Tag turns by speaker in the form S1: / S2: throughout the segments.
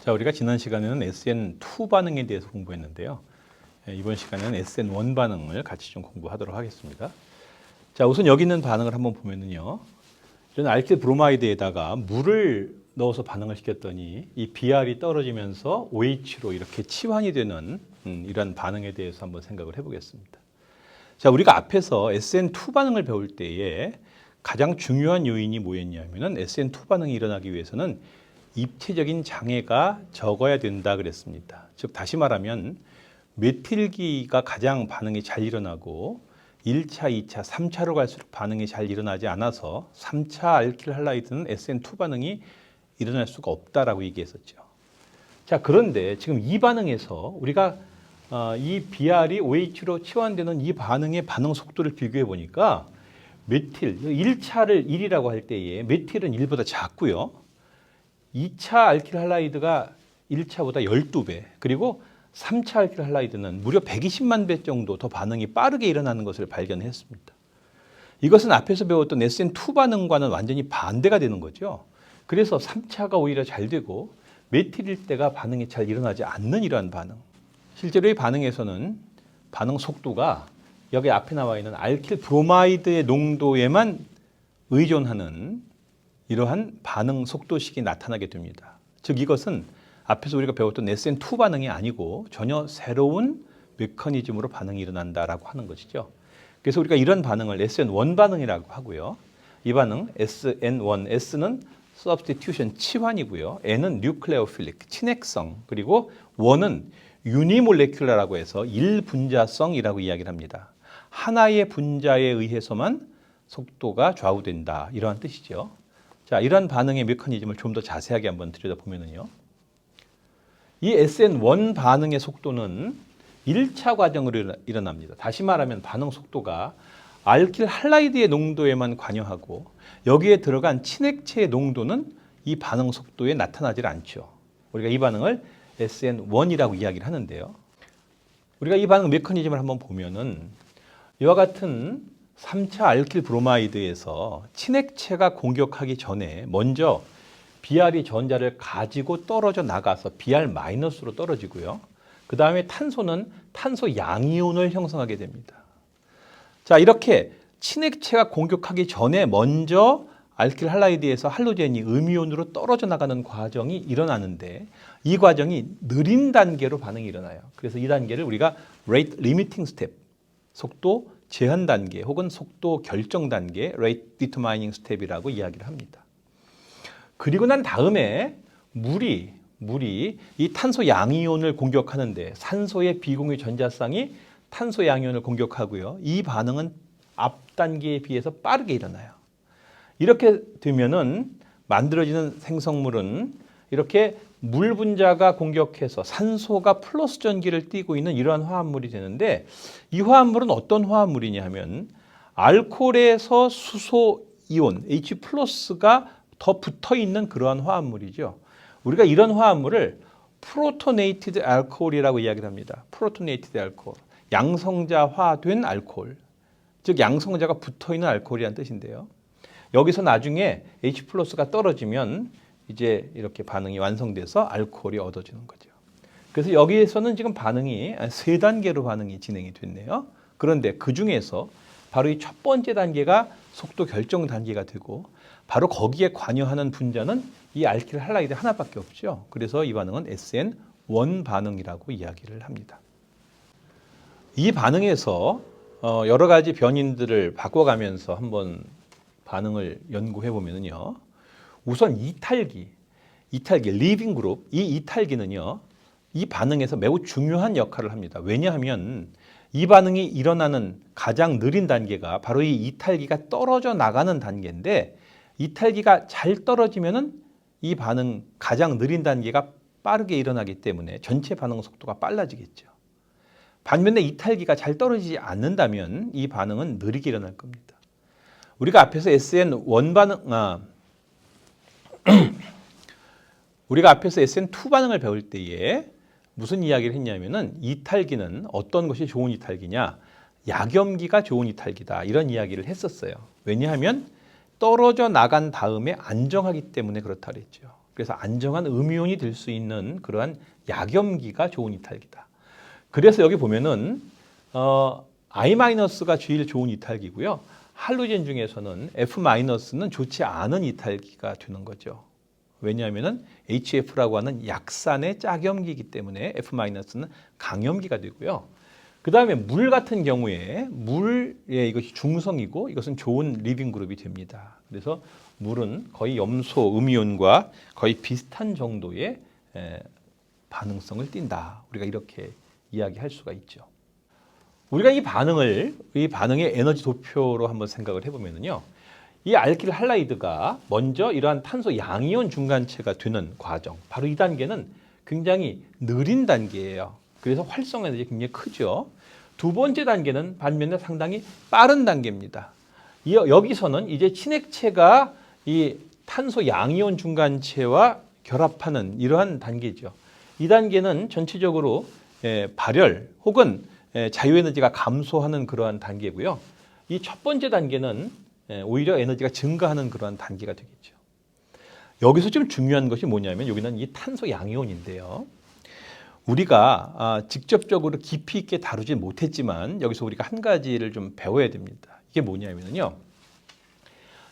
S1: 자, 우리가 지난 시간에는 SN2 반응에 대해서 공부했는데요. 이번 시간에는 SN1 반응을 같이 좀 공부하도록 하겠습니다. 자, 우선 여기 있는 반응을 한번 보면은요. 이런 알킬 브로마이드에다가 물을 넣어서 반응을 시켰더니 이 BR이 떨어지면서 OH로 이렇게 치환이 되는 이런 반응에 대해서 한번 생각을 해보겠습니다. 자, 우리가 앞에서 SN2 반응을 배울 때에 가장 중요한 요인이 뭐였냐면은 SN2 반응이 일어나기 위해서는 입체적인 장애가 적어야 된다 그랬습니다. 즉 다시 말하면 메틸기가 가장 반응이 잘 일어나고 1차, 2차, 3차로 갈수록 반응이 잘 일어나지 않아서 3차 알킬 할라이드는 SN2 반응이 일어날 수가 없다라고 얘기했었죠. 자, 그런데 지금 이 반응에서 우리가 이 BR이 OH로 치환되는 이 반응의 반응 속도를 비교해 보니까 메틸, 1차를 1이라고 할 때에 메틸은 1보다 작고요. 2차 알킬 할라이드가 1차보다 12배, 그리고 3차 알킬 할라이드는 무려 120만 배 정도 더 반응이 빠르게 일어나는 것을 발견했습니다. 이것은 앞에서 배웠던 SN2 반응과는 완전히 반대가 되는 거죠. 그래서 3차가 오히려 잘 되고 메틸일 때가 반응이 잘 일어나지 않는 이러한 반응. 실제로 이 반응에서는 반응 속도가 여기 앞에 나와 있는 알킬 브로마이드의 농도에만 의존하는 이러한 반응 속도식이 나타나게 됩니다. 즉 이것은 앞에서 우리가 배웠던 SN2 반응이 아니고 전혀 새로운 메커니즘으로 반응이 일어난다라고 하는 것이죠. 그래서 우리가 이런 반응을 SN1 반응이라고 하고요. 이 반응 SN1, S는 substitution 치환이고요. N은 nucleophilic 친핵성, 그리고 1은 유니몰레큘라라고 해서 1분자성이라고 이야기를 합니다. 하나의 분자에 의해서만 속도가 좌우된다, 이러한 뜻이죠. 자, 이런 반응의 메커니즘을 좀 더 자세하게 한번 들여다보면요. 이 SN1 반응의 속도는 1차 과정으로 일어납니다. 다시 말하면 반응 속도가 알킬 할라이드의 농도에만 관여하고 여기에 들어간 친액체의 농도는 이 반응 속도에 나타나질 않죠. 우리가 이 반응을 SN1이라고 이야기를 하는데요. 우리가 이 반응 메커니즘을 한번 보면은 이와 같은 3차 알킬 브로마이드에서 친액체가 공격하기 전에 먼저 BR이 전자를 가지고 떨어져 나가서 BR-로 떨어지고요. 그 다음에 탄소는 탄소 양이온을 형성하게 됩니다. 자, 이렇게 친액체가 공격하기 전에 먼저 알킬 할라이드에서 할로젠이 음이온으로 떨어져 나가는 과정이 일어나는데 이 과정이 느린 단계로 반응이 일어나요. 그래서 이 단계를 우리가 rate limiting step, 속도 제한 단계 혹은 속도 결정 단계, rate determining step이라고 이야기를 합니다. 그리고 난 다음에 물이 이 탄소 양이온을 공격하는데 산소의 비공유 전자쌍이 탄소 양이온을 공격하고요. 이 반응은 앞 단계에 비해서 빠르게 일어나요. 이렇게 되면은 만들어지는 생성물은 이렇게 물 분자가 공격해서 산소가 플러스 전기를 띠고 있는 이러한 화합물이 되는데 이 화합물은 어떤 화합물이냐 하면 알코올에서 수소 이온 H+가 더 붙어 있는 그러한 화합물이죠. 우리가 이런 화합물을 프로토네이티드 알코올이라고 이야기를 합니다. 프로토네이티드 알코올, 양성자화된 알코올, 즉 양성자가 붙어 있는 알코올이라는 뜻인데요. 여기서 나중에 H+가 떨어지면 이제 이렇게 반응이 완성돼서 알코올이 얻어지는 거죠. 그래서 여기에서는 지금 반응이 3단계로 반응이 진행이 됐네요. 그런데 그 중에서 바로 이 첫 번째 단계가 속도 결정 단계가 되고 바로 거기에 관여하는 분자는 이 알킬 할라이드 하나밖에 없죠. 그래서 이 반응은 SN1 반응이라고 이야기를 합니다. 이 반응에서 여러 가지 변인들을 바꿔가면서 한번 반응을 연구해 보면요. 우선 이탈기 리빙 그룹, 이 이탈기는요, 이 반응에서 매우 중요한 역할을 합니다. 왜냐하면 이 반응이 일어나는 가장 느린 단계가 바로 이 이탈기가 떨어져 나가는 단계인데 이탈기가 잘 떨어지면은 이 반응 가장 느린 단계가 빠르게 일어나기 때문에 전체 반응 속도가 빨라지겠죠. 반면에 이탈기가 잘 떨어지지 않는다면 이 반응은 느리게 일어날 겁니다. 우리가 앞에서 SN1 반응, 우리가 앞에서 SN2 반응을 배울 때에 무슨 이야기를 했냐면은 이탈기는 어떤 것이 좋은 이탈기냐? 약염기가 좋은 이탈기다. 이런 이야기를 했었어요. 왜냐하면 떨어져 나간 다음에 안정하기 때문에 그렇다 그랬죠. 그래서 안정한 음이온이 될 수 있는 그러한 약염기가 좋은 이탈기다. 그래서 여기 보면은 I-가 제일 좋은 이탈기고요. 할로젠 중에서는 F-는 좋지 않은 이탈기가 되는 거죠. 왜냐하면은 HF라고 하는 약산의 짝염기이기 때문에 F-는 강염기가 되고요. 그 다음에 물 같은 경우에 물에 이것이 중성이고 이것은 좋은 리빙 그룹이 됩니다. 그래서 물은 거의 염소, 음이온과 거의 비슷한 정도의 반응성을 띈다. 우리가 이렇게 이야기할 수가 있죠. 우리가 이 반응의 에너지 도표로 한번 생각을 해보면요. 이 알킬 할라이드가 먼저 이러한 탄소 양이온 중간체가 되는 과정, 바로 이 단계는 굉장히 느린 단계예요. 그래서 활성 에너지 굉장히 크죠. 두 번째 단계는 반면에 상당히 빠른 단계입니다. 여기서는 이제 친액체가 이 탄소 양이온 중간체와 결합하는 이러한 단계죠. 이 단계는 전체적으로 발열 혹은 자유에너지가 감소하는 그러한 단계고요. 이 첫 번째 단계는 오히려 에너지가 증가하는 그러한 단계가 되겠죠. 여기서 좀 중요한 것이 뭐냐면 여기는 이 탄소 양이온인데요. 우리가 직접적으로 깊이 있게 다루지 못했지만 여기서 우리가 한 가지를 좀 배워야 됩니다. 이게 뭐냐면요.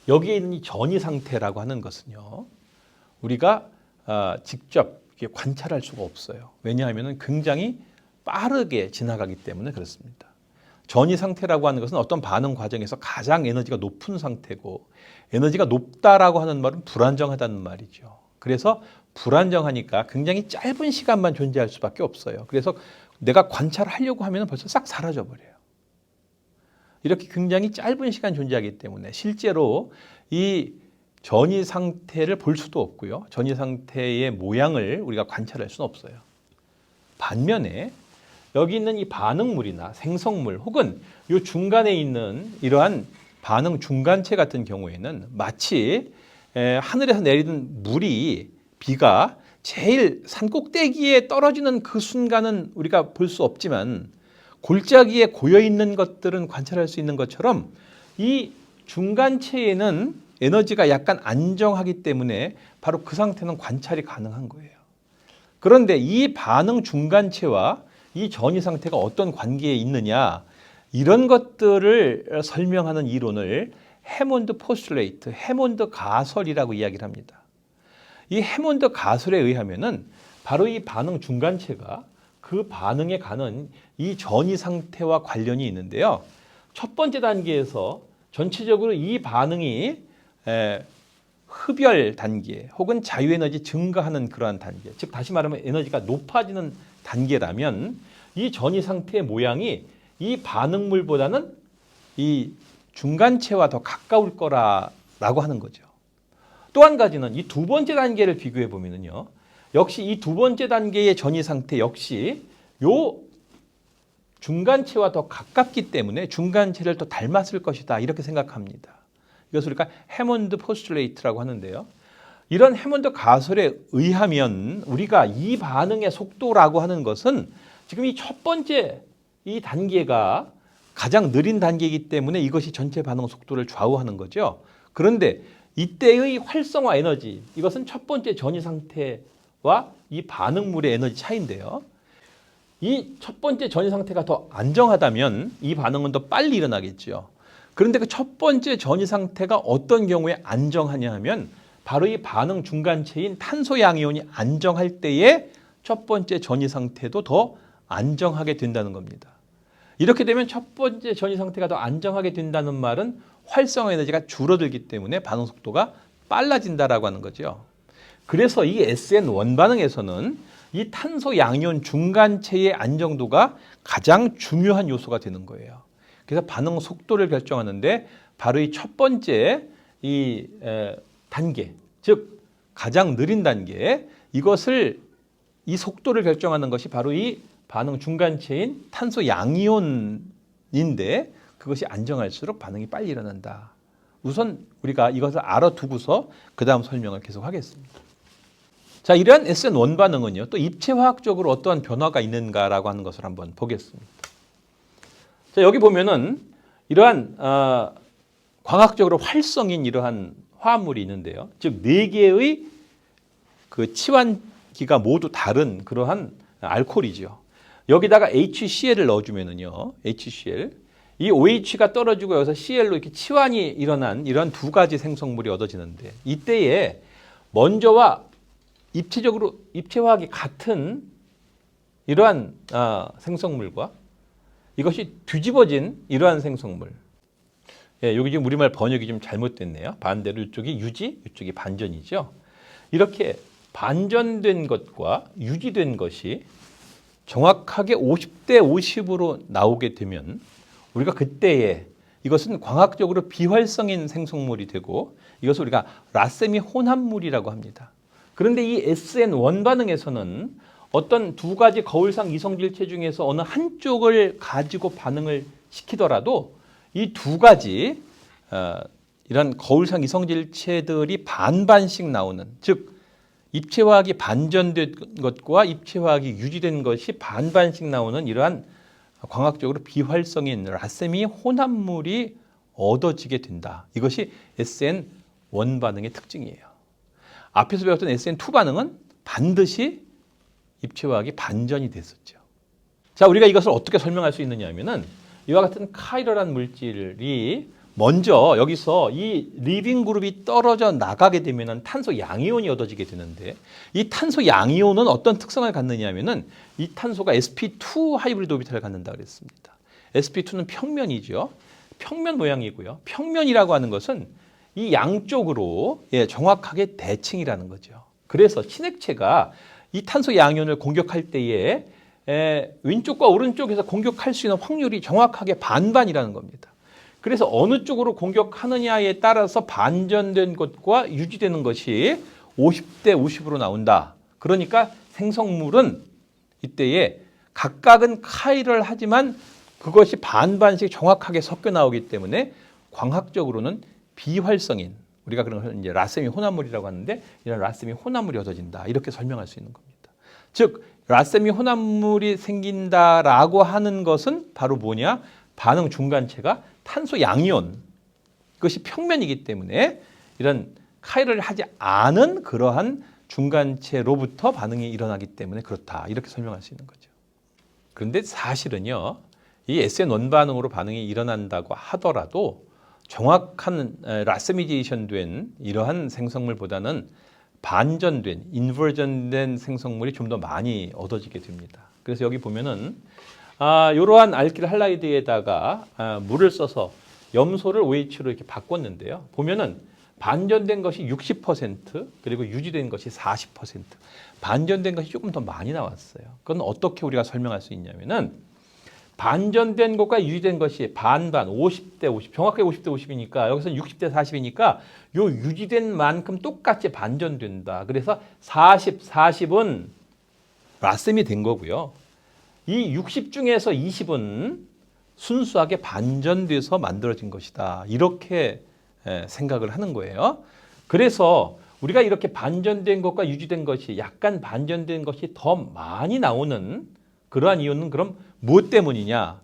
S1: 여기에 있는 이 전이 상태라고 하는 것은요. 우리가 직접 관찰할 수가 없어요. 왜냐하면 굉장히 빠르게 지나가기 때문에 그렇습니다. 전이 상태라고 하는 것은 어떤 반응 과정에서 가장 에너지가 높은 상태고 에너지가 높다라고 하는 말은 불안정하다는 말이죠. 그래서 불안정하니까 굉장히 짧은 시간만 존재할 수밖에 없어요. 그래서 내가 관찰하려고 하면 벌써 싹 사라져 버려요. 이렇게 굉장히 짧은 시간 존재하기 때문에 실제로 이 전이 상태를 볼 수도 없고요. 전이 상태의 모양을 우리가 관찰할 수는 없어요. 반면에 여기 있는 이 반응물이나 생성물 혹은 이 중간에 있는 이러한 반응 중간체 같은 경우에는 마치 하늘에서 내리는 비가 제일 산 꼭대기에 떨어지는 그 순간은 우리가 볼 수 없지만 골짜기에 고여 있는 것들은 관찰할 수 있는 것처럼 이 중간체에는 에너지가 약간 안정하기 때문에 바로 그 상태는 관찰이 가능한 거예요. 그런데 이 반응 중간체와 이 전이 상태가 어떤 관계에 있느냐 이런 것들을 설명하는 이론을 해몬드 포스툴레이트, 해몬드 가설이라고 이야기를 합니다. 이 해몬드 가설에 의하면은 바로 이 반응 중간체가 그 반응에 가는 이 전이 상태와 관련이 있는데요. 첫 번째 단계에서 전체적으로 이 반응이 흡열 단계 혹은 자유에너지 증가하는 그러한 단계, 즉 다시 말하면 에너지가 높아지는 단계라면 이 전이 상태의 모양이 이 반응물보다는 이 중간체와 더 가까울 거라고 하는 거죠. 또 한 가지는 이 두 번째 단계를 비교해 보면요. 역시 이 두 번째 단계의 전이 상태 역시 요 중간체와 더 가깝기 때문에 중간체를 더 닮았을 것이다. 이렇게 생각합니다. 이것을 우리가 해몬드 포스툴레이트라고 하는데요. 이런 해몬드 가설에 의하면 우리가 이 반응의 속도라고 하는 것은 지금 이 첫 번째 이 단계가 가장 느린 단계이기 때문에 이것이 전체 반응 속도를 좌우하는 거죠. 그런데 이때의 활성화 에너지, 이것은 첫 번째 전이 상태와 이 반응물의 에너지 차이인데요. 이 첫 번째 전이 상태가 더 안정하다면 이 반응은 더 빨리 일어나겠죠. 그런데 그 첫 번째 전이 상태가 어떤 경우에 안정하냐 하면 바로 이 반응 중간체인 탄소 양이온이 안정할 때에 첫 번째 전이 상태도 더 안정하게 된다는 겁니다. 이렇게 되면 첫 번째 전이 상태가 더 안정하게 된다는 말은 활성화 에너지가 줄어들기 때문에 반응 속도가 빨라진다라고 하는 거죠. 그래서 이 SN1 반응에서는 이 탄소 양이온 중간체의 안정도가 가장 중요한 요소가 되는 거예요. 그래서 반응 속도를 결정하는데 바로 이 첫 번째 이 단계, 즉 가장 느린 단계, 이 속도를 결정하는 것이 바로 이 반응 중간체인 탄소 양이온인데 그것이 안정할수록 반응이 빨리 일어난다. 우선 우리가 이것을 알아두고서 그 다음 설명을 계속하겠습니다. 자, 이러한 SN1 반응은요, 또 입체화학적으로 어떠한 변화가 있는가라고 하는 것을 한번 보겠습니다. 자, 여기 보면은 이러한 광학적으로 활성인 이러한 화합물이 있는데요. 즉 4개의 그 치환기가 모두 다른 그러한 알코올이죠. 여기다가 HCl을 넣어주면은요, HCl. 이 OH가 떨어지고 여기서 Cl로 이렇게 치환이 일어난 이런 두 가지 생성물이 얻어지는데 이때에 먼저와 입체적으로 입체화학이 같은 이러한 생성물과 이것이 뒤집어진 이러한 생성물. 예, 여기 지금 우리말 번역이 좀 잘못됐네요. 반대로 이쪽이 유지, 이쪽이 반전이죠. 이렇게 반전된 것과 유지된 것이 정확하게 50대 50으로 나오게 되면 우리가 그때에 이것은 광학적으로 비활성인 생성물이 되고 이것을 우리가 라세미 혼합물이라고 합니다. 그런데 이 SN1 반응에서는 어떤 두 가지 거울상 이성질체 중에서 어느 한쪽을 가지고 반응을 시키더라도 이 두 가지 이런 거울상 이성질체들이 반반씩 나오는, 즉 입체화학이 반전된 것과 입체화학이 유지된 것이 반반씩 나오는 이러한 광학적으로 비활성인 라세미 혼합물이 얻어지게 된다. 이것이 SN1 반응의 특징이에요. 앞에서 배웠던 SN2 반응은 반드시 입체화학이 반전이 됐었죠. 자, 우리가 이것을 어떻게 설명할 수 있느냐 하면은 이와 같은 카이러라는 물질이 먼저 여기서 이 리빙 그룹이 떨어져 나가게 되면은 탄소 양이온이 얻어지게 되는데 이 탄소 양이온은 어떤 특성을 갖느냐 하면은 이 탄소가 sp2 하이브리드 오비탈을 갖는다 그랬습니다. sp2는 평면이죠. 평면 모양이고요. 평면이라고 하는 것은 이 양쪽으로 정확하게 대칭이라는 거죠. 그래서 친액체가 이 탄소 양이온을 공격할 때에 왼쪽과 오른쪽에서 공격할 수 있는 확률이 정확하게 반반이라는 겁니다. 그래서 어느 쪽으로 공격하느냐에 따라서 반전된 것과 유지되는 것이 50대 50으로 나온다. 그러니까 생성물은 이때에 각각은 카이를 하지만 그것이 반반씩 정확하게 섞여 나오기 때문에 광학적으로는 비활성인, 우리가 그런 것을 이제 라세미 혼합물이라고 하는데 이런 라세미 혼합물이 얻어진다. 이렇게 설명할 수 있는 겁니다. 즉 라세미 혼합물이 생긴다라고 하는 것은 바로 뭐냐? 반응 중간체가 탄소 양이온, 그것이 평면이기 때문에 이런 카이를 하지 않은 그러한 중간체로부터 반응이 일어나기 때문에 그렇다. 이렇게 설명할 수 있는 거죠. 그런데 사실은요, 이 SN1 반응으로 반응이 일어난다고 하더라도 정확한 라세미제이션 된 이러한 생성물보다는 반전된, 인버전된 생성물이 좀 더 많이 얻어지게 됩니다. 그래서 여기 보면은 이러한 알킬 할라이드에다가 물을 써서 염소를 OH로 이렇게 바꿨는데요. 보면은 반전된 것이 60% 그리고 유지된 것이 40%. 반전된 것이 조금 더 많이 나왔어요. 그건 어떻게 우리가 설명할 수 있냐면은 반전된 것과 유지된 것이 반반 50대 50, 정확하게 50대 50이니까 여기서 60대 40이니까 요 유지된 만큼 똑같이 반전된다. 그래서 40, 40은 라셈이 된 거고요. 이 60 중에서 20은 순수하게 반전돼서 만들어진 것이다. 이렇게 생각을 하는 거예요. 그래서 우리가 이렇게 반전된 것과 유지된 것이 약간 반전된 것이 더 많이 나오는 그러한 이유는 그럼 무엇 때문이냐?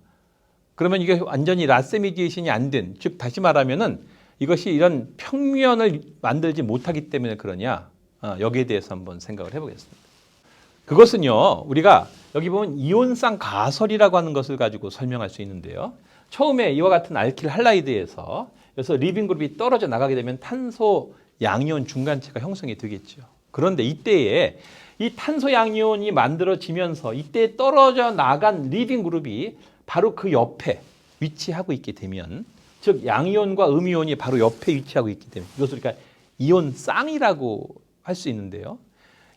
S1: 그러면 이게 완전히 라세미디에이션이 안 된, 즉 다시 말하면은 이것이 이런 평면을 만들지 못하기 때문에 그러냐? 여기에 대해서 한번 생각을 해보겠습니다. 그것은요, 우리가 여기 보면 이온상 가설이라고 하는 것을 가지고 설명할 수 있는데요. 처음에 이와 같은 알킬 할라이드에서 그래서 리빙 그룹이 떨어져 나가게 되면 탄소 양이온 중간체가 형성이 되겠죠. 그런데 이때에 이 탄소 양이온이 만들어지면서 이때 떨어져 나간 리빙 그룹이 바로 그 옆에 위치하고 있게 되면, 즉 양이온과 음이온이 바로 옆에 위치하고 있기 때문에 이것을 우리가 이온 쌍이라고 할 수 있는데요.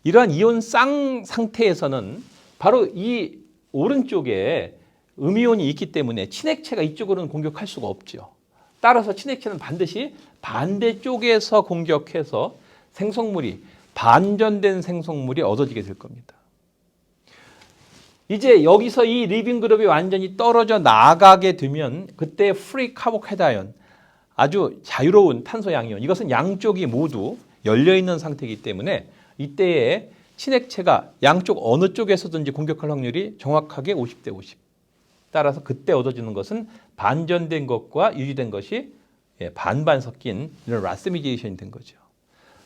S1: 이러한 이온 쌍 상태에서는 바로 이 오른쪽에 음이온이 있기 때문에 친액체가 이쪽으로는 공격할 수가 없죠. 따라서 친액체는 반드시 반대쪽에서 공격해서 생성물이 반전된 생성물이 얻어지게 될 겁니다. 이제 여기서 이 리빙 그룹이 완전히 떨어져 나가게 되면 그때 프리 카보케다이온, 아주 자유로운 탄소 양이온, 이것은 양쪽이 모두 열려있는 상태이기 때문에 이때에 친액체가 양쪽 어느 쪽에서든지 공격할 확률이 정확하게 50대 50. 따라서 그때 얻어지는 것은 반전된 것과 유지된 것이 반반 섞인 이런 라세미제이션이 된 거죠.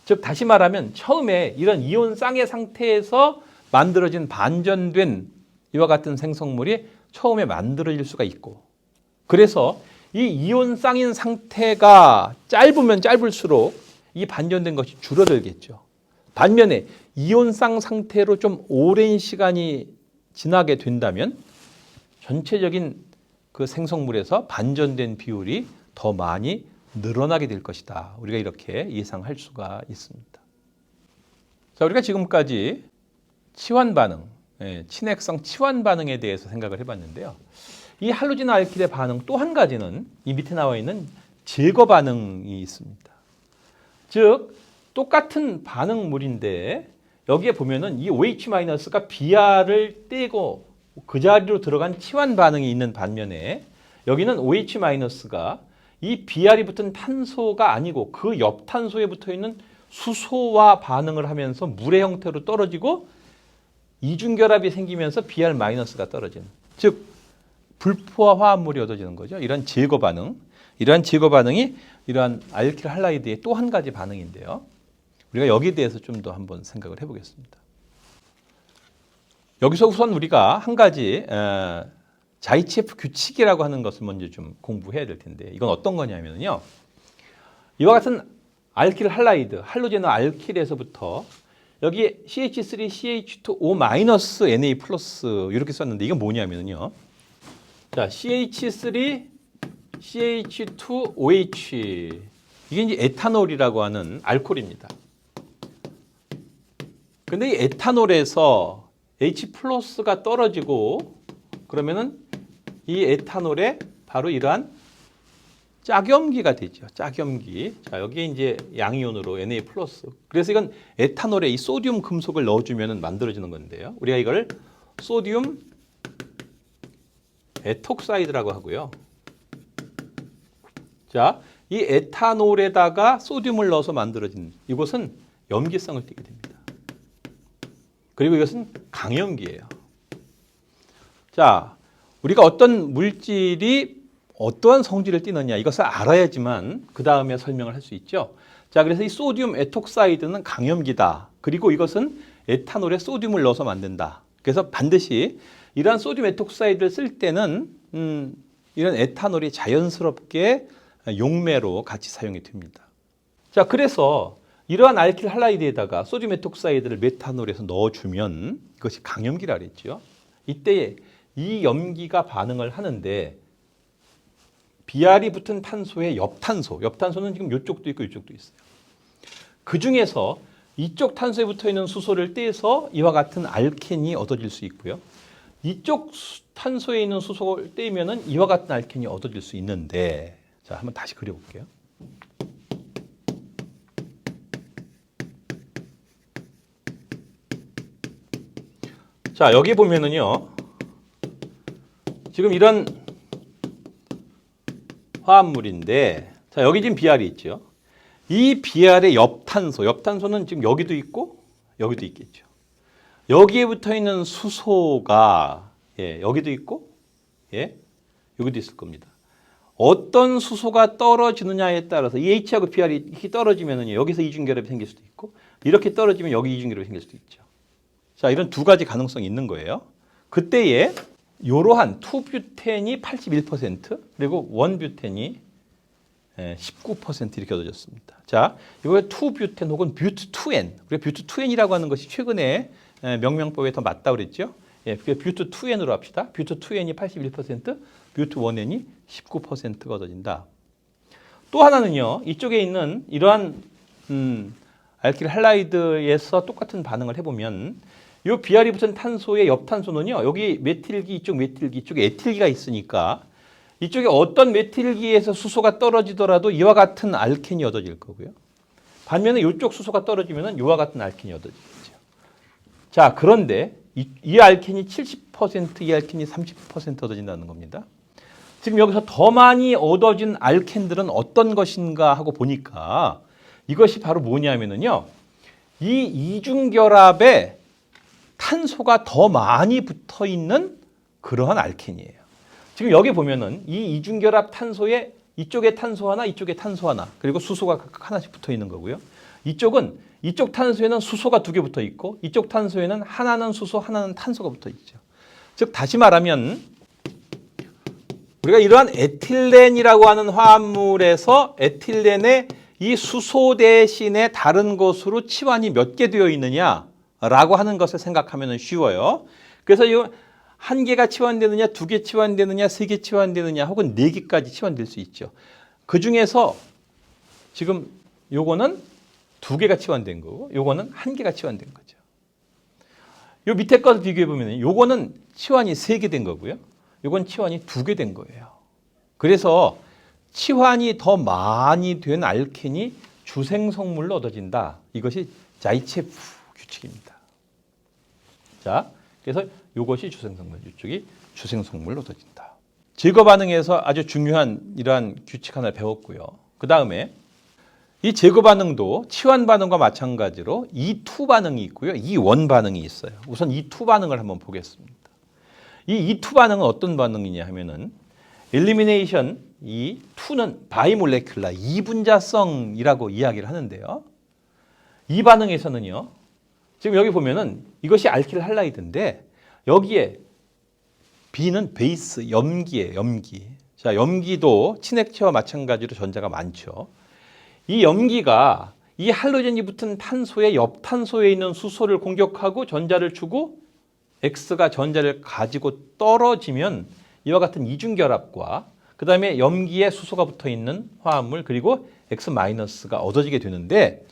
S1: 즉 다시 말하면 처음에 이런 이온 쌍의 상태에서 만들어진 반전된 이와 같은 생성물이 처음에 만들어질 수가 있고, 그래서 이 이온 쌍인 상태가 짧으면 짧을수록 이 반전된 것이 줄어들겠죠. 반면에 이온 쌍 상태로 좀 오랜 시간이 지나게 된다면 전체적인 그 생성물에서 반전된 비율이 더 많이 늘어나게 될 것이다. 우리가 이렇게 예상할 수가 있습니다. 자, 우리가 지금까지 치환 반응, 친핵성 치환 반응에 대해서 생각을 해봤는데요. 이 할로진 알킬의 반응 또 한 가지는 이 밑에 나와 있는 제거 반응이 있습니다. 즉 똑같은 반응물인데 여기에 보면은 이 OH-가 Br을 떼고 그 자리로 들어간 치환 반응이 있는 반면에 여기는 OH-가 이 Br이 붙은 탄소가 아니고 그 옆 탄소에 붙어 있는 수소와 반응을 하면서 물의 형태로 떨어지고 이중결합이 생기면서 Br-가 떨어지는, 즉 불포화 화합물이 얻어지는 거죠. 이런 제거 반응, 이러한 제거 반응이 이러한 알킬 할라이드의 또 한 가지 반응인데요. 우리가 여기에 대해서 좀 더 한번 생각을 해보겠습니다. 여기서 우선 우리가 한 가지 자이체프 규칙이라고 하는 것을 먼저 좀 공부해야 될 텐데, 이건 어떤 거냐면요. 이와 같은 알킬 할라이드, 할로젠 알킬에서부터 여기 CH3CH2O-Na 플러스 이렇게 썼는데 이건 뭐냐면요. 자, CH3 CH2OH, 이게 이제 에탄올이라고 하는 알코올입니다. 근데 이 에탄올에서 H 플러스가 떨어지고 그러면은 이 에탄올에 바로 이러한 짝염기가 되죠. 짝염기. 자, 여기에 이제 양이온으로 Na 플러스. 그래서 이건 에탄올에 이 소듐 금속을 넣어주면 만들어지는 건데요. 우리가 이걸 소듐 에톡사이드라고 하고요. 자, 이 에탄올에다가 소듐을 넣어서 만들어진 이것은 염기성을 띠게 됩니다. 그리고 이것은 강염기예요. 자, 우리가 어떤 물질이 어떠한 성질을 띠느냐 이것을 알아야지만 그 다음에 설명을 할 수 있죠. 자, 그래서 이 소듐 에톡사이드는 강염기다. 그리고 이것은 에탄올에 소듐을 넣어서 만든다. 그래서 반드시 이러한 소듐 에톡사이드를 쓸 때는 이런 에탄올이 자연스럽게 용매로 같이 사용이 됩니다. 자, 그래서 이러한 알킬 할라이드에다가 소듐 에톡사이드를 메탄올에서 넣어주면 이것이 강염기라 그랬죠. 이때 이 염기가 반응을 하는데 Br이 붙은 탄소의 옆탄소는 지금 이쪽도 있고 이쪽도 있어요. 그 중에서 이쪽 탄소에 붙어 있는 수소를 떼서 이와 같은 알켄이 얻어질 수 있고요. 이쪽 탄소에 있는 수소를 떼면은 이와 같은 알켄이 얻어질 수 있는데, 자, 한번 다시 그려볼게요. 자, 여기 보면은요, 지금 이런 화합물인데, 자, 여기 지금 Br이 있죠. 이 Br의 옆탄소는 지금 여기도 있고 여기도 있겠죠. 여기에 붙어 있는 수소가 여기도 있고 여기도 있을 겁니다. 어떤 수소가 떨어지느냐에 따라서 이 H하고 Br이 이렇게 떨어지면은 여기서 이중결합이 생길 수도 있고 이렇게 떨어지면 여기 이중결합이 생길 수도 있죠. 자, 이런 두 가지 가능성이 있는 거예요. 그때에 이러한 2뷰텐이 81% 그리고 1뷰텐이 19% 이렇게 얻어졌습니다. 자, 이거 2뷰텐 혹은 뷰트2N, 우리가 뷰트2N이라고 하는 것이 최근에 명명법에 더 맞다고 그랬죠. 뷰트2N으로 합시다. 뷰트2N이 81%, 뷰트1N이 19%가 얻어진다. 또 하나는요, 이쪽에 있는 이러한 알킬 할라이드에서 똑같은 반응을 해보면 이 Br이 붙은 탄소의 옆 탄소는요, 여기 메틸기, 이쪽에 에틸기가 있으니까 이쪽에 어떤 메틸기에서 수소가 떨어지더라도 이와 같은 알켄이 얻어질 거고요. 반면에 이쪽 수소가 떨어지면 이와 같은 알켄이 얻어지겠죠. 자, 그런데 이 알켄이 70%, 이 알켄이 30% 얻어진다는 겁니다. 지금 여기서 더 많이 얻어진 알켄들은 어떤 것인가 하고 보니까 이것이 바로 뭐냐면요, 이 이중결합에 탄소가 더 많이 붙어 있는 그러한 알켄이에요. 지금 여기 보면은 이 이중결합 탄소에 이쪽에 탄소 하나, 이쪽에 탄소 하나, 그리고 수소가 각각 하나씩 붙어 있는 거고요. 이쪽은 이쪽 탄소에는 수소가 2개 붙어 있고 이쪽 탄소에는 하나는 수소, 하나는 탄소가 붙어 있죠. 즉 다시 말하면 우리가 이러한 에틸렌이라고 하는 화합물에서 에틸렌의 이 수소 대신에 다른 것으로 치환이 몇 개 되어 있느냐라고 하는 것을 생각하면 쉬워요. 그래서 이 한 개가 치환되느냐, 2개 치환되느냐, 3개 치환되느냐, 혹은 4개까지 치환될 수 있죠. 그 중에서 지금 요거는 2개가 치환된 거고, 요거는 1개가 치환된 거죠. 요 밑에 것을 비교해 보면 요거는 치환이 3개 된 거고요. 요건 치환이 2개 된 거예요. 그래서 치환이 더 많이 된 알켄이 주생성물로 얻어진다. 이것이 자이체프 규칙입니다. 자, 그래서 이것이 주생성물, 이쪽이 주생성물로 얻어진다. 제거 반응에서 아주 중요한 이러한 규칙 하나를 배웠고요. 그 다음에 이 제거 반응도 치환 반응과 마찬가지로 E2 반응이 있고요. E1 반응이 있어요. 우선 E2 반응을 한번 보겠습니다. 이 E2 반응은 어떤 반응이냐 하면은 엘리미네이션 이 2는 바이몰레큘라 이분자성이라고 이야기를 하는데요. 이 반응에서는요. 지금 여기 보면은 이것이 알킬 할라이드인데 여기에 B는 베이스 염기예요. 염기. 자, 염기도 친액체와 마찬가지로 전자가 많죠. 이 염기가 이 할로젠이 붙은 탄소의 옆 탄소에 있는 수소를 공격하고 전자를 주고 X가 전자를 가지고 떨어지면 이와 같은 이중결합과 그 다음에 염기에 수소가 붙어 있는 화합물 그리고 X-가 얻어지게 되는데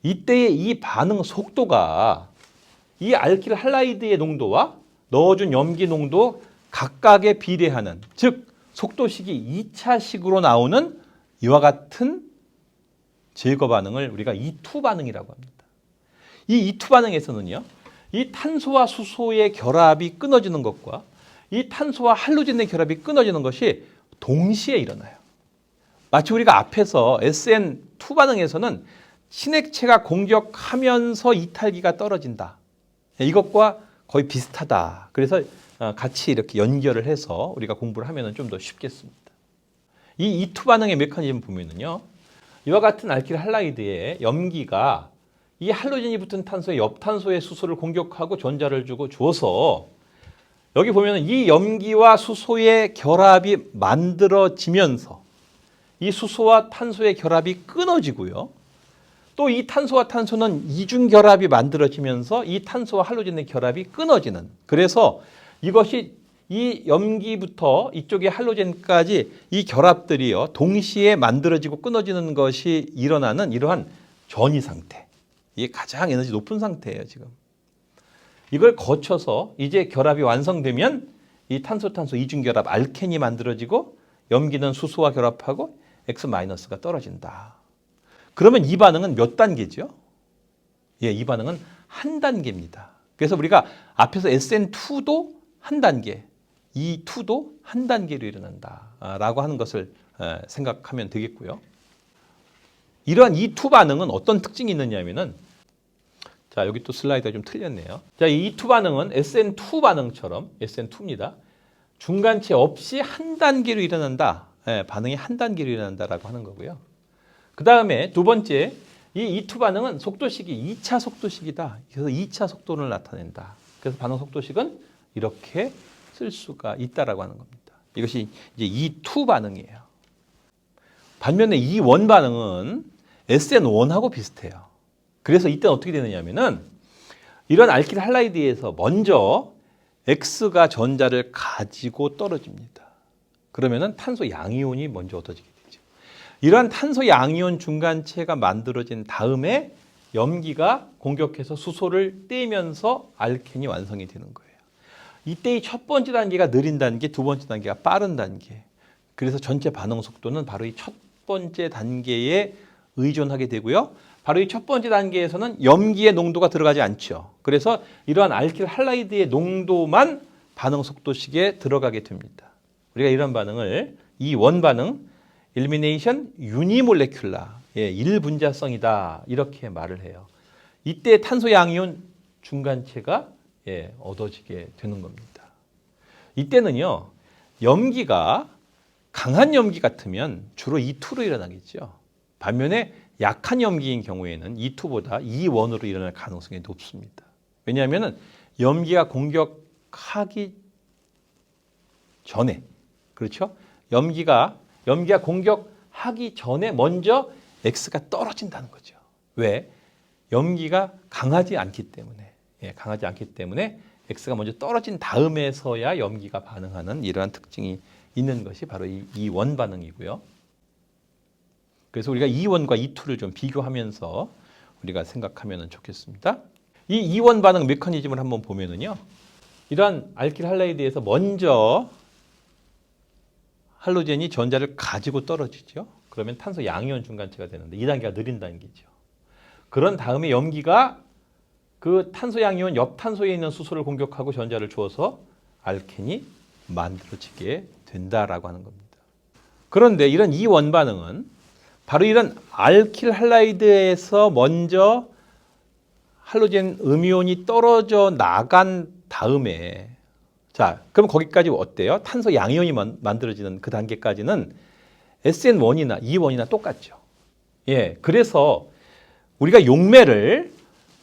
S1: 이때의 이 반응 속도가 이 알킬 할라이드의 농도와 넣어준 염기 농도 각각에 비례하는 즉 속도식이 2차식으로 나오는 이와 같은 제거 반응을 우리가 E2 반응이라고 합니다. 이 E2 반응에서는요. 이 탄소와 수소의 결합이 끊어지는 것과 이 탄소와 할로젠의 결합이 끊어지는 것이 동시에 일어나요. 마치 우리가 앞에서 SN2 반응에서는 친액체가 공격하면서 이탈기가 떨어진다. 이것과 거의 비슷하다. 그래서 같이 이렇게 연결을 해서 우리가 공부를 하면 좀 더 쉽겠습니다. 이 E2 반응의 메커니즘 보면은요. 이와 같은 알킬 할라이드의 염기가 이 할로젠이 붙은 탄소의 옆 탄소의 수소를 공격하고 전자를 주고 줘서 여기 보면 이 염기와 수소의 결합이 만들어지면서 이 수소와 탄소의 결합이 끊어지고요. 또 이 탄소와 탄소는 이중 결합이 만들어지면서 이 탄소와 할로젠의 결합이 끊어지는 그래서 이것이 이 염기부터 이쪽의 할로젠까지 이 결합들이요 동시에 만들어지고 끊어지는 것이 일어나는 이러한 전이 상태. 이게 가장 에너지 높은 상태예요 지금. 이걸 거쳐서 이제 결합이 완성되면 이 탄소-탄소 이중결합 알켄이 만들어지고 염기는 수소와 결합하고 X-가 떨어진다. 그러면 이 반응은 몇 단계죠? 예, 이 반응은 한 단계입니다. 그래서 우리가 앞에서 SN2도 한 단계, E2도 한 단계로 일어난다라고 하는 것을 생각하면 되겠고요. 이러한 E2 반응은 어떤 특징이 있느냐면은 자, 여기 또 슬라이드가 좀 틀렸네요. 자, 이 E2 반응은 SN2 반응처럼 SN2입니다. 중간체 없이 한 단계로 일어난다. 예, 반응이 한 단계로 일어난다라고 하는 거고요. 그 다음에 두 번째, 이 E2 반응은 속도식이 2차 속도식이다. 그래서 2차 속도를 나타낸다. 그래서 반응 속도식은 이렇게 쓸 수가 있다라고 하는 겁니다. 이것이 이제 E2 반응이에요. 반면에 E1 반응은 SN1하고 비슷해요. 그래서 이때는 어떻게 되느냐면은 이런 알킬 할라이드에서 먼저 X가 전자를 가지고 떨어집니다. 그러면은 탄소 양이온이 먼저 얻어지게 되죠. 이러한 탄소 양이온 중간체가 만들어진 다음에 염기가 공격해서 수소를 떼면서 알켄이 완성이 되는 거예요. 이때의 첫 번째 단계가 느린 단계, 두 번째 단계가 빠른 단계. 그래서 전체 반응 속도는 바로 이 첫 번째 단계에 의존하게 되고요. 바로 이 첫 번째 단계에서는 염기의 농도가 들어가지 않죠. 그래서 이러한 알킬 할라이드의 농도만 반응 속도식에 들어가게 됩니다. 우리가 이런 반응을 E1 반응, 일미네이션 유니몰레큘라, 일분자성이다 이렇게 말을 해요. 이때 탄소 양이온 중간체가 얻어지게 되는 겁니다. 이때는요, 염기가 강한 염기 같으면 주로 E2로 일어나겠죠. 반면에 약한 염기인 경우에는 E2보다 E1으로 일어날 가능성이 높습니다. 왜냐하면 염기가 공격하기 전에, 그렇죠? 염기가 공격하기 전에 먼저 X가 떨어진다는 거죠. 왜? 염기가 강하지 않기 때문에, 강하지 않기 때문에 X가 먼저 떨어진 다음에서야 염기가 반응하는 이러한 특징이 있는 것이 바로 이 E1 반응이고요. 그래서 우리가 E1과 E2를 좀 비교하면서 우리가 생각하면 좋겠습니다. 이 E1 반응 메커니즘을 한번 보면은요, 이러한 알킬 할라이드에서 먼저 할로젠이 전자를 가지고 떨어지죠. 그러면 탄소 양이온 중간체가 되는데 2단계가 느린 단계죠. 그런 다음에 염기가 그 탄소 양이온 옆 탄소에 있는 수소를 공격하고 전자를 주어서 알켄이 만들어지게 된다라고 하는 겁니다. 그런데 이런 E1 반응은 바로 이런 알킬 할라이드에서 먼저 할로젠 음이온이 떨어져 나간 다음에, 자, 그럼 거기까지 어때요? 탄소 양이온이 만들어지는 그 단계까지는 SN1이나 E1이나 똑같죠. 그래서 우리가 용매를,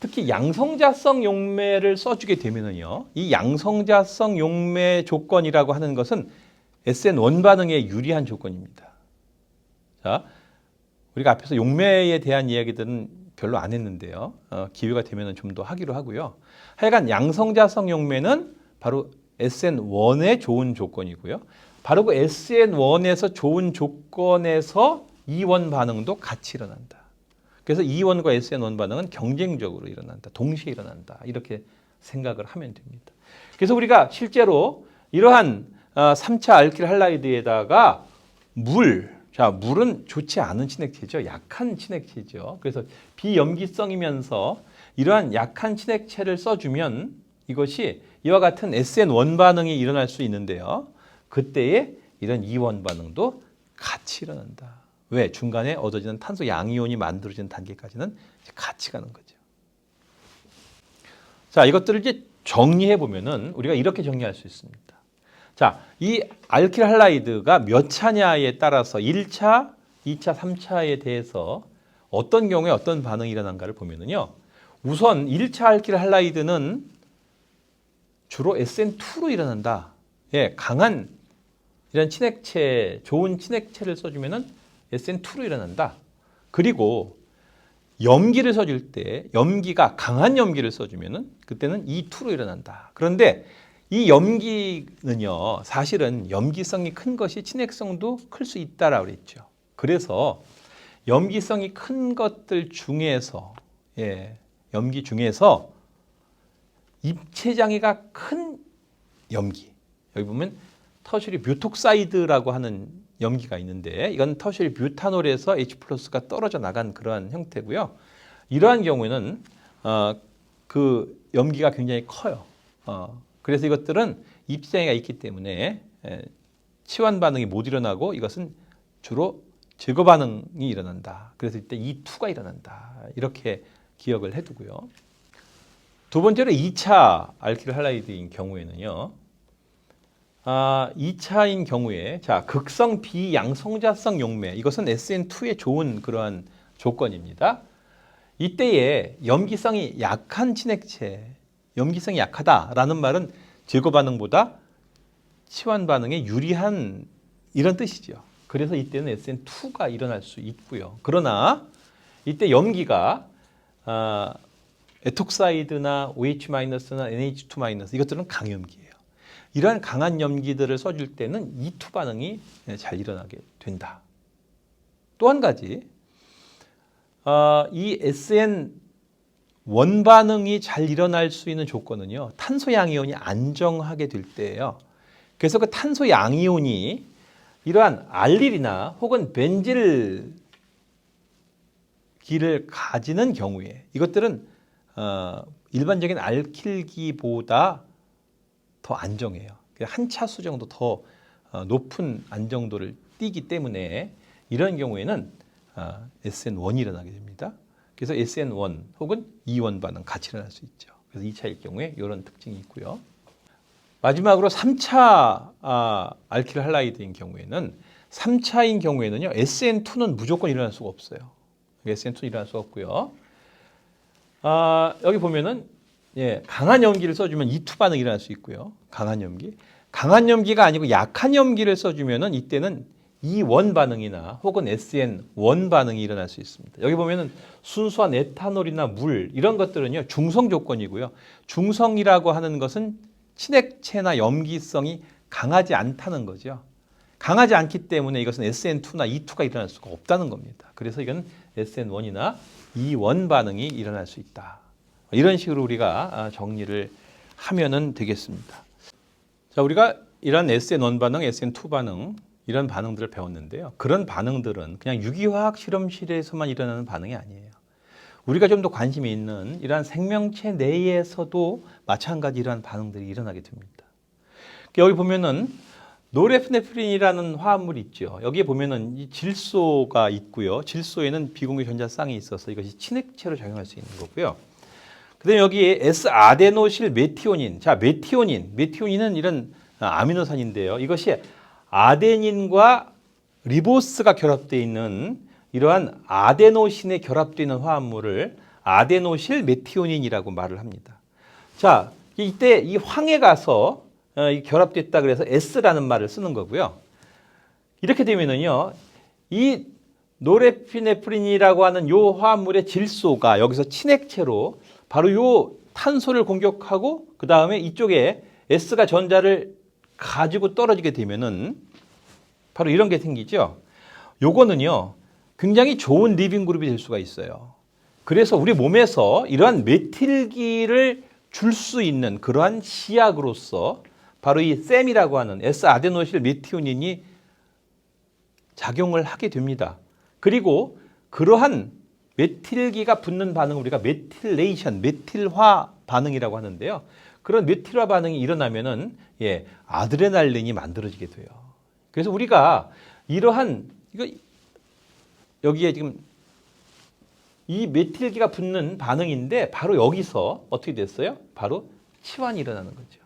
S1: 특히 양성자성 용매를 써주게 되면은요, 이 양성자성 용매 조건이라고 하는 것은 SN1 반응에 유리한 조건입니다. 자, 우리가 앞에서 용매에 대한 이야기들은 별로 안 했는데요. 기회가 되면 좀 더 하기로 하고요. 하여간 양성자성 용매는 바로 SN1의 좋은 조건이고요. 바로 그 SN1에서 좋은 조건에서 E1 반응도 같이 일어난다. 그래서 E1과 SN1 반응은 경쟁적으로 일어난다. 동시에 일어난다. 이렇게 생각을 하면 됩니다. 그래서 우리가 실제로 이러한 3차 알킬 할라이드에다가 물은 좋지 않은 친액체죠. 약한 친액체죠. 그래서 비염기성이면서 이러한 약한 친액체를 써주면 이것이 이와 같은 SN1 반응이 일어날 수 있는데요. 그때에 이런 E1 반응도 같이 일어난다. 왜? 중간에 얻어지는 탄소 양이온이 만들어지는 단계까지는 같이 가는 거죠. 자, 이것들을 이제 정리해 보면은 우리가 이렇게 정리할 수 있습니다. 자, 이 알킬 할라이드가 몇 차냐에 따라서 1차, 2차, 3차에 대해서 어떤 경우에 어떤 반응이 일어난가를 보면은요. 우선 1차 알킬 할라이드는 주로 SN2로 일어난다. 강한 이런 친액체, 좋은 친액체를 써주면은 SN2로 일어난다. 그리고 염기를 써줄 때 염기가 강한 염기를 써주면은 그때는 E2로 일어난다. 그런데 이 염기는요, 사실은 염기성이 큰 것이 친액성도 클 수 있다라고 그랬죠. 그래서 염기성이 큰 것들 중에서, 염기 중에서 입체 장애가 큰 염기, 여기 보면 터셔리 뷰톡사이드라고 하는 염기가 있는데 이건 터셔리 뷰타놀에서 H+가 떨어져 나간 그러한 형태고요. 이러한 경우에는 그 염기가 굉장히 커요. 그래서 이것들은 입체장애가 있기 때문에 치환 반응이 못 일어나고 이것은 주로 제거 반응이 일어난다. 그래서 이때 E2가 일어난다. 이렇게 기억을 해두고요. 두 번째로 2차 알킬 할라이드인 경우에는요. 2차인 경우에 자, 극성 비양성자성 용매, 이것은 SN2의 좋은 그러한 조건입니다. 이때에 염기성이 약한 친액체, 염기성이 약하다라는 말은 제거 반응보다 치환 반응에 유리한 이런 뜻이죠. 그래서 이때는 SN2가 일어날 수 있고요. 그러나 이때 염기가 에톡사이드나 OH-나 NH2- 이것들은 강염기예요. 이러한 강한 염기들을 써줄 때는 E2 반응이 잘 일어나게 된다. 또 한 가지, 이 SN1 반응이 잘 일어날 수 있는 조건은요, 탄소 양이온이 안정하게 될 때예요. 그래서 그 탄소 양이온이 이러한 알릴이나 혹은 벤질 기를 가지는 경우에 이것들은 일반적인 알킬기보다 더 안정해요. 한 차수 정도 더 높은 안정도를 띠기 때문에 이런 경우에는 SN1이 일어나게 됩니다. 그래서 SN1 혹은 E1 반응 같이 일어날 수 있죠. 그래서 2차일 경우에 이런 특징이 있고요. 마지막으로 3차 알킬 할라이드인 경우에는 3차인 경우에는요. SN2는 무조건 일어날 수가 없어요. SN2는 일어날 수 없고요. 여기 보면은 강한 염기를 써주면 E2 반응이 일어날 수 있고요. 강한 염기. 강한 염기가 아니고 약한 염기를 써주면은 이때는 E1 반응이나 혹은 SN1 반응이 일어날 수 있습니다. 여기 보면은 순수한 에탄올이나 물 이런 것들은요 중성 조건이고요. 중성이라고 하는 것은 친액체나 염기성이 강하지 않다는 거죠. 강하지 않기 때문에 이것은 SN2나 E2가 일어날 수가 없다는 겁니다. 그래서 이건 SN1이나 E1 반응이 일어날 수 있다. 이런 식으로 우리가 정리를 하면은 되겠습니다. 자, 우리가 이런 SN1 반응, SN2 반응 이런 반응들을 배웠는데요. 그런 반응들은 그냥 유기화학 실험실에서만 일어나는 반응이 아니에요. 우리가 좀 더 관심이 있는 이러한 생명체 내에서도 마찬가지 이러한 반응들이 일어나게 됩니다. 여기 보면은 노르에피네프린이라는 화합물이 있죠. 여기에 보면은 이 질소가 있고요. 질소에는 비공유 전자쌍이 있어서 이것이 친액체로 작용할 수 있는 거고요. 그다음에 여기에 S아데노실 메티오닌. 자, 메티오닌은 이런 아미노산인데요. 이것이 아데닌과 리보스가 결합되어 있는 이러한 아데노신에 결합되어 있는 화합물을 아데노실 메티오닌이라고 말을 합니다. 자, 이때 이 황에 가서 결합됐다 그래서 S라는 말을 쓰는 거고요. 이렇게 되면은요, 이 노르에피네프린이라고 하는 요 화합물의 질소가 여기서 친액체로 바로 요 탄소를 공격하고 그 다음에 이쪽에 S가 전자를 가지고 떨어지게 되면은 바로 이런 게 생기죠. 요거는요, 굉장히 좋은 리빙 그룹이 될 수가 있어요. 그래서 우리 몸에서 이러한 메틸기를 줄 수 있는 그러한 시약으로서 바로 이 셈이라고 하는 S아데노실 메티오닌이 작용을 하게 됩니다. 그리고 그러한 메틸기가 붙는 반응을 우리가 메틸레이션, 메틸화 반응이라고 하는데요. 그런 메틸화 반응이 일어나면은 아드레날린이 만들어지게 돼요. 그래서 우리가 이러한 여기에 지금 이 메틸기가 붙는 반응인데 바로 여기서 어떻게 됐어요? 바로 치환이 일어나는 거죠.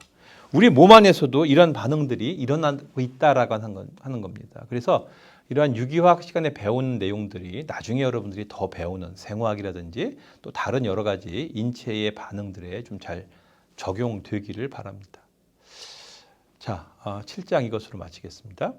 S1: 우리 몸 안에서도 이런 반응들이 일어나고 있다라고 하는 겁니다. 그래서 이러한 유기화학 시간에 배운 내용들이 나중에 여러분들이 더 배우는 생화학이라든지 또 다른 여러 가지 인체의 반응들에 좀 잘 적용되기를 바랍니다. 자, 7장 이것으로 마치겠습니다.